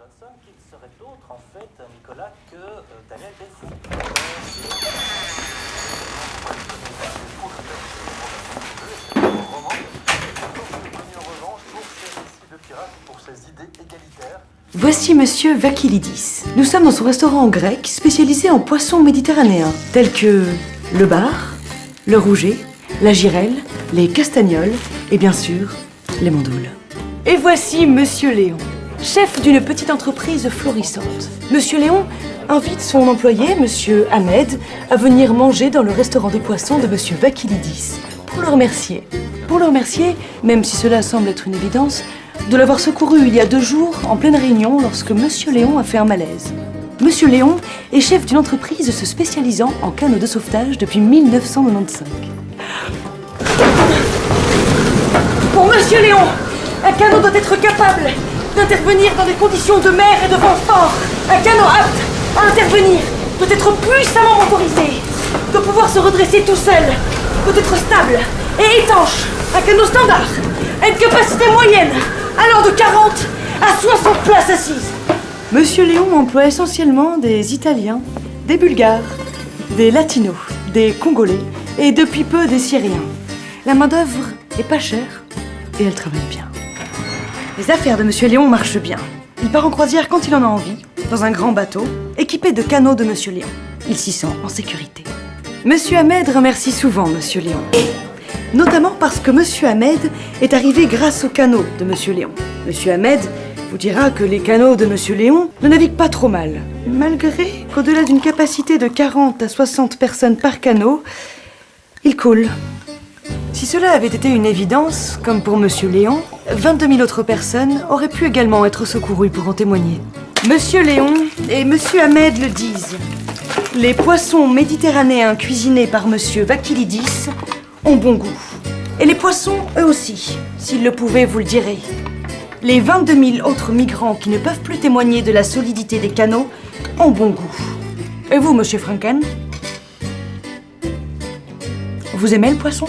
Johnson, qu'il serait autre en fait, Nicolas, que Daniel Defoe. Pour ses idées égalitaires. Voici Monsieur Vakilidis. Nous sommes dans son restaurant grec spécialisé en poissons méditerranéens, tels que le bar, le rouget, la girelle, les castagnols et bien sûr, les mandoules. Et voici Monsieur Léon, chef d'une petite entreprise florissante. Monsieur Léon invite son employé, Monsieur Ahmed, à venir manger dans le restaurant des poissons de Monsieur Vakilidis pour le remercier. Pour le remercier, même si cela semble être une évidence, de l'avoir secouru il y a 2 jours en pleine réunion lorsque Monsieur Léon a fait un malaise. Monsieur Léon est chef d'une entreprise se spécialisant en canaux de sauvetage depuis 1995. Pour Monsieur Léon, un canot doit être capable d'intervenir dans des conditions de mer et de vent fort. Un canot apte à intervenir doit être puissamment motorisé, doit pouvoir se redresser tout seul, doit être stable et étanche. Un canot standard a une capacité moyenne allant de 40 à 60 places assises. Monsieur Léon emploie essentiellement des Italiens, des Bulgares, des Latinos, des Congolais et depuis peu des Syriens. La main-d'œuvre est pas chère et elle travaille bien. Les affaires de Monsieur Léon marchent bien. Il part en croisière quand il en a envie, dans un grand bateau, équipé de canots de Monsieur Léon. Il s'y sent en sécurité. Monsieur Ahmed remercie souvent Monsieur Léon. Notamment parce que Monsieur Ahmed est arrivé grâce aux canots de Monsieur Léon. Monsieur Ahmed vous dira que les canots de Monsieur Léon ne naviguent pas trop mal, malgré qu'au-delà d'une capacité de 40 à 60 personnes par canot, ils coulent. Si cela avait été une évidence, comme pour Monsieur Léon, 22 000 autres personnes auraient pu également être secourues pour en témoigner. Monsieur Léon et Monsieur Ahmed le disent. Les poissons méditerranéens cuisinés par Monsieur Vakilidis ont bon goût. Et les poissons, eux aussi, s'ils le pouvaient, vous le diraient. Les 22 000 autres migrants qui ne peuvent plus témoigner de la solidité des canots ont bon goût. Et vous, Monsieur Franken? Vous aimez le poisson ?